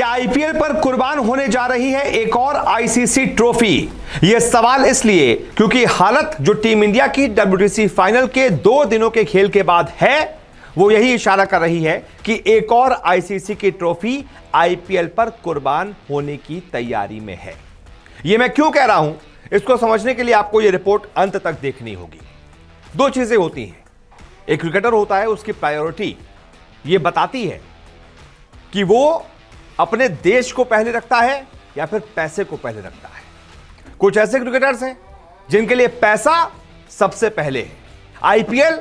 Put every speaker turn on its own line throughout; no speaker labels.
क्या आईपीएल पर कुर्बान होने जा रही है एक और आईसीसी ट्रॉफी? यह सवाल इसलिए क्योंकि हालत जो टीम इंडिया की डब्ल्यूटीसी फाइनल के 2 दिनों के खेल के बाद है वो यही इशारा कर रही है कि एक और आईसीसी की ट्रॉफी आईपीएल पर कुर्बान होने की तैयारी में है। यह मैं क्यों कह रहा हूं, इसको समझने के लिए आपको यह रिपोर्ट अंत तक देखनी होगी। 2 चीजें होती हैं। एक क्रिकेटर होता है, उसकी प्रायोरिटी यह बताती है कि वो अपने देश को पहले रखता है या फिर पैसे को पहले रखता है। कुछ ऐसे क्रिकेटर्स हैं जिनके लिए पैसा सबसे पहले है, आईपीएल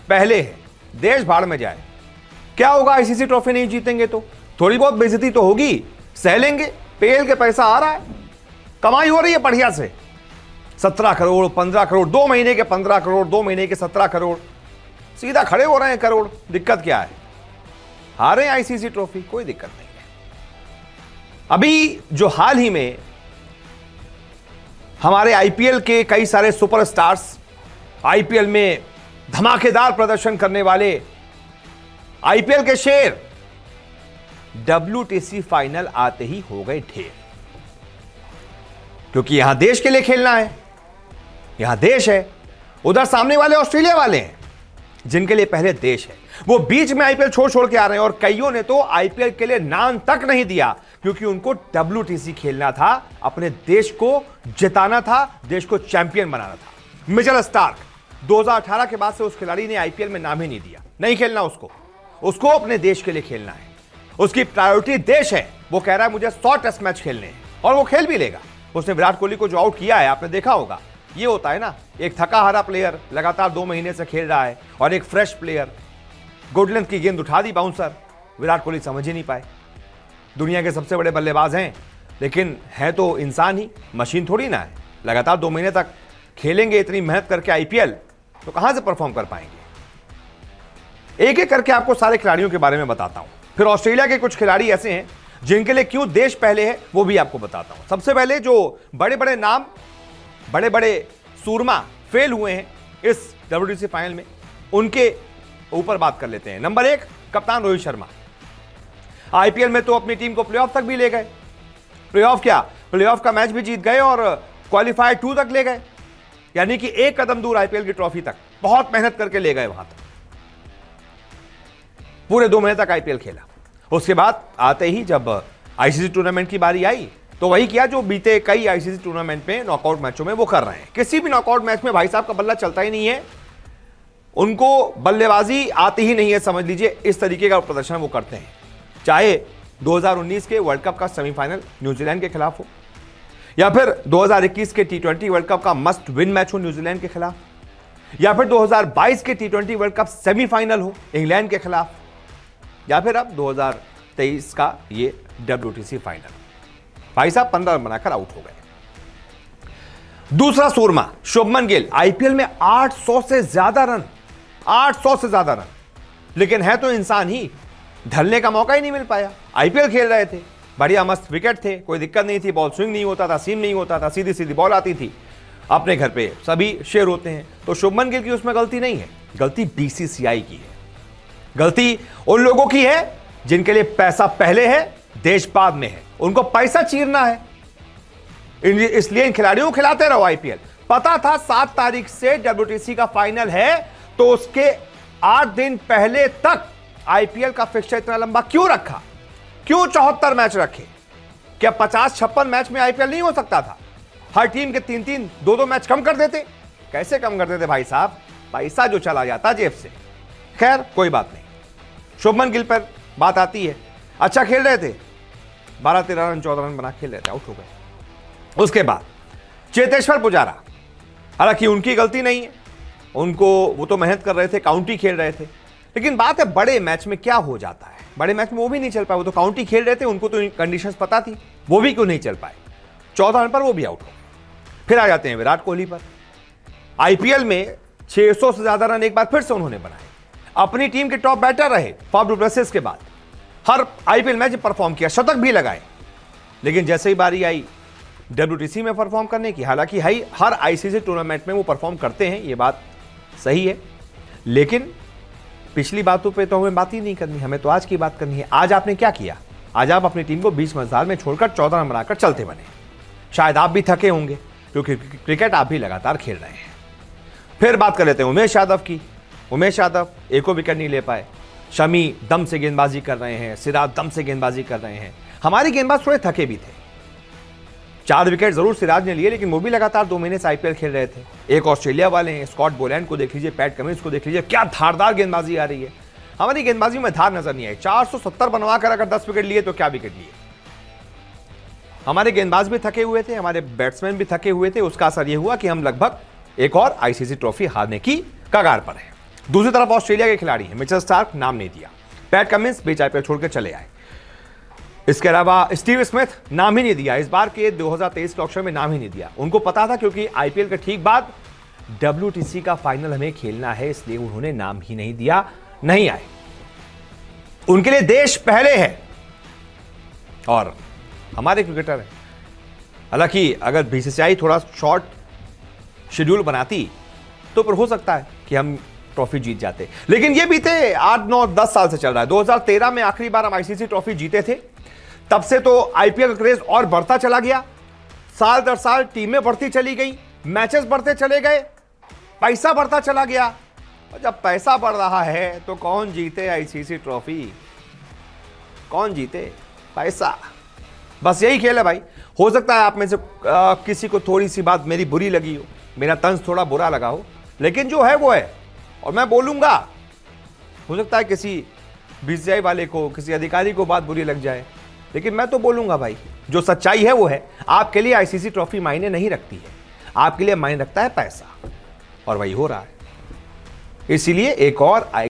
पहले है, देश भाड़ में जाए। क्या होगा आईसीसी ट्रॉफी नहीं जीतेंगे तो? थोड़ी बहुत बेइज्जती तो होगी, सह लेंगे। पेल के पैसा आ रहा है, कमाई हो रही है बढ़िया से, 17 करोड़ 15 करोड़, 2 महीने के 15 करोड़, 2 महीने के 17 करोड़, सीधा खड़े हो रहे हैं करोड़। दिक्कत क्या है? हारे आईसीसी ट्रॉफी, कोई दिक्कत नहीं है। अभी जो हाल ही में हमारे आईपीएल के कई सारे सुपरस्टार्स, आईपीएल में धमाकेदार प्रदर्शन करने वाले आईपीएल के शेर डब्ल्यूटीसी फाइनल आते ही हो गए ढेर, क्योंकि यहां देश के लिए खेलना है, यहां देश है। उधर सामने वाले ऑस्ट्रेलिया वाले हैं जिनके लिए पहले देश है। वो बीच में आईपीएल छोड़ के आ रहे हैं और कईयों ने तो आईपीएल के लिए नाम तक नहीं दिया क्योंकि उनको डब्ल्यूटीसी खेलना था, अपने देश को जिताना था, देश को चैंपियन बनाना था। मिचेल स्टार्क 2018 के बाद से उस खिलाड़ी ने आईपीएल में नाम ही नहीं दिया, नहीं खेलना उसको अपने देश के लिए खेलना है। उसकी प्रायोरिटी देश है। वो कह रहा है मुझे 100 टेस्ट मैच खेलने हैं और वो खेल भी लेगा। उसने विराट कोहली को जो आउट किया है, आपने देखा होगा। ये होता है ना, एक थका हारा प्लेयर लगातार 2 महीने से खेल रहा है और एक फ्रेश प्लेयर, गुड लेंथ की गेंद उठा दी बाउंसर, विराट कोहली समझ ही नहीं पाए। दुनिया के सबसे बड़े बल्लेबाज हैं, लेकिन है तो इंसान ही, मशीन थोड़ी ना है। लगातार 2 महीने तक खेलेंगे इतनी मेहनत करके आईपीएल, तो कहां से परफॉर्म कर पाएंगे? एक एक करके आपको सारे खिलाड़ियों के बारे में बताता हूं। फिर ऑस्ट्रेलिया के कुछ खिलाड़ी ऐसे हैं जिनके लिए क्यों देश पहले है, वो भी आपको बताता हूं। सबसे पहले जो बड़े बड़े नाम, बड़े बड़े सूरमा फेल हुए हैं इस डब्ल्यूटीसी फाइनल में, उनके ऊपर बात कर लेते हैं। नंबर 1, कप्तान रोहित शर्मा। आईपीएल में तो अपनी टीम को प्लेऑफ तक भी ले गए। प्लेऑफ का मैच भी जीत गए और क्वालिफायर 2 तक ले गए, यानी कि 1 कदम दूर आईपीएल की ट्रॉफी तक बहुत मेहनत करके ले गए। वहां तक पूरे 2 महीने तक आईपीएल खेला। उसके बाद आते ही जब आईसीसी टूर्नामेंट की बारी आई तो वही किया जो बीते कई आईसीसी टूर्नामेंट में, नॉकआउट मैचों में वो कर रहे हैं। किसी भी नॉकआउट मैच में भाई साहब का बल्ला चलता ही नहीं है, उनको बल्लेबाजी आती ही नहीं है, समझ लीजिए। इस तरीके का प्रदर्शन वो करते हैं। चाहे 2019 के वर्ल्ड कप का सेमीफाइनल न्यूजीलैंड के खिलाफ हो, या फिर 2021 के टी20 वर्ल्ड कप का मस्ट विन मैच हो न्यूजीलैंड के खिलाफ, या फिर 2022 के टी20 वर्ल्ड कप सेमीफाइनल हो इंग्लैंड के खिलाफ, या फिर अब 2023 का ये डब्ल्यूटीसी फाइनल। भाई साहब 15 रन बनाकर आउट हो गए। दूसरा सूरमा शुभमन गिल, आईपीएल में 800 से ज्यादा रन, 800 से ज्यादा रन, लेकिन है तो इंसान ही, ढलने का मौका ही नहीं मिल पाया। आईपीएल खेल रहे थे, बढ़िया मस्त विकेट थे, कोई दिक्कत नहीं थी, बॉल स्विंग नहीं होता था, सीम नहीं होता था, सीधी सीधी बॉल आती थी। अपने घर पे सभी शेर होते हैं, तो शुभमन गिल की उसमें गलती नहीं है, गलती बीसीसीआई की है। गलती उन लोगों की है जिनके लिए पैसा पहले है, देश बाद में है। उनको पैसा चीरना है, इसलिए इन खिलाड़ियों को खिलाते रहो आईपीएल। पता था 7 तारीख से डब्ल्यूटीसी का फाइनल है, तो उसके 8 दिन पहले तक आईपीएल का फिक्सचर इतना लंबा क्यों रखा? क्यों 74 मैच रखे? क्या 50-56 मैच में आईपीएल नहीं हो सकता था? हर टीम के 3-3 2-2 मैच कम कर देते। कैसे कम कर देते भाई साहब? पैसा जो चला जाता जेब से। खैर कोई बात नहीं। शुभमन गिल पर बात आती है, अच्छा खेल रहे थे, 12-13 रन 14 रन बना खेल रहे थे, आउट हो गए। उसके बाद चेतेश्वर पुजारा, हालांकि उनकी गलती नहीं है, वो तो मेहनत कर रहे थे, काउंटी खेल रहे थे, लेकिन बात है बड़े मैच में क्या हो जाता है। बड़े मैच में वो भी नहीं चल पाए, वो तो काउंटी खेल रहे थे, उनको तो कंडीशंस पता थी, वो भी क्यों नहीं चल पाए। 14 रन पर वो भी आउट हो गए। फिर आ जाते हैं विराट कोहली पर। आईपीएल में 600 से ज्यादा रन एक बार फिर से उन्होंने बनाए, अपनी टीम के टॉप बैटर रहे फाफ डु प्लेसिस के बाद, हर आईपीएल मैच परफॉर्म किया, शतक भी लगाए। लेकिन जैसे ही बारी आई डब्ल्यूटीसी में परफॉर्म करने की, हालांकि हर आईसीसी टूर्नामेंट में वो परफॉर्म करते हैं, ये बात सही है, लेकिन पिछली बातों पे तो हमें बात ही नहीं करनी, हमें तो आज की बात करनी है। आज आपने क्या किया? आज आप अपनी टीम को 20 मझधार में छोड़कर 14 रन बनाकर चलते बने। शायद आप भी थके होंगे क्योंकि क्रिकेट आप भी लगातार खेल रहे हैं। फिर बात कर लेते हैं उमेश यादव की। उमेश यादव एको विकेट नहीं ले पाए। शमी दम से गेंदबाजी कर रहे हैं, सिराज दम से गेंदबाजी कर रहे हैं। हमारे गेंदबाज थोड़े थके भी थे। 4 विकेट जरूर सिराज ने लिए, लेकिन वो भी लगातार 2 महीने से आईपीएल खेल रहे थे। एक ऑस्ट्रेलिया वाले हैं, स्कॉट बोलैंड को देख लीजिए, पैट कमिंस को देख लीजिए, क्या धारदार गेंदबाजी आ रही है। हमारी गेंदबाजी में धार नजर नहीं आई। 470 बनवाकर अगर 10 विकेट लिए तो क्या विकेट लिए। हमारे गेंदबाज भी थके हुए थे, हमारे बैट्समैन भी थके हुए थे। उसका असर यह हुआ कि हम लगभग एक और आईसीसी ट्रॉफी हारने की कगार पर है। दूसरी तरफ ऑस्ट्रेलिया के खिलाड़ी हैं, मिचेल स्टार्क नाम नहीं दिया। पैट कमिंस बीच आईपीएल छोड़कर चले आए। इसके अलावा स्टीव स्मिथ नाम ही नहीं दिया। इस बार के 2023 के ऑक्शन में नाम ही नहीं दिया। उनको पता था क्योंकि आईपीएल के ठीक बाद WTC का फाइनल हमें खेलना है, इसलिए उन्होंने नाम ही नहीं दिया, नहीं आए। उनके लिए देश पहले है और हमारे क्रिकेटर हैं। हालांकि अगर बीसीसीआई थोड़ा शॉर्ट शेड्यूल बनाती तो फिर हो सकता है कि हम ट्रॉफी जीत जाते, लेकिन ये बीते 8, 9, 10 साल से चल रहा है। 2013 में आखिरी बार हम आईसीसी ट्रॉफी जीते थे। तब से तो आईपीएल का क्रेज और बढ़ता चला गया। साल दर साल टीमें बढ़ती चली गई, मैचेस बढ़ते चले गए, पैसा बढ़ता चला गया। और जब पैसा बढ़ रहा है तो कौन जीते आईसीसी ट्रॉफी? कौन जीते? पैसा। बस यही खेल है भाई। हो सकता है आप में से किसी को थोड़ी सी बात मेरी बुरी लगी हो, मेरा तंज थोड़ा बुरा लगा हो, लेकिन जो है वो है और मैं बोलूंगा। हो सकता है किसी बीसीसीआई वाले को, किसी अधिकारी को बात बुरी लग जाए, लेकिन मैं तो बोलूंगा भाई, जो सच्चाई है वो है। आपके लिए आईसीसी ट्रॉफी मायने नहीं रखती है, आपके लिए मायने रखता है पैसा, और वही हो रहा है। इसीलिए एक और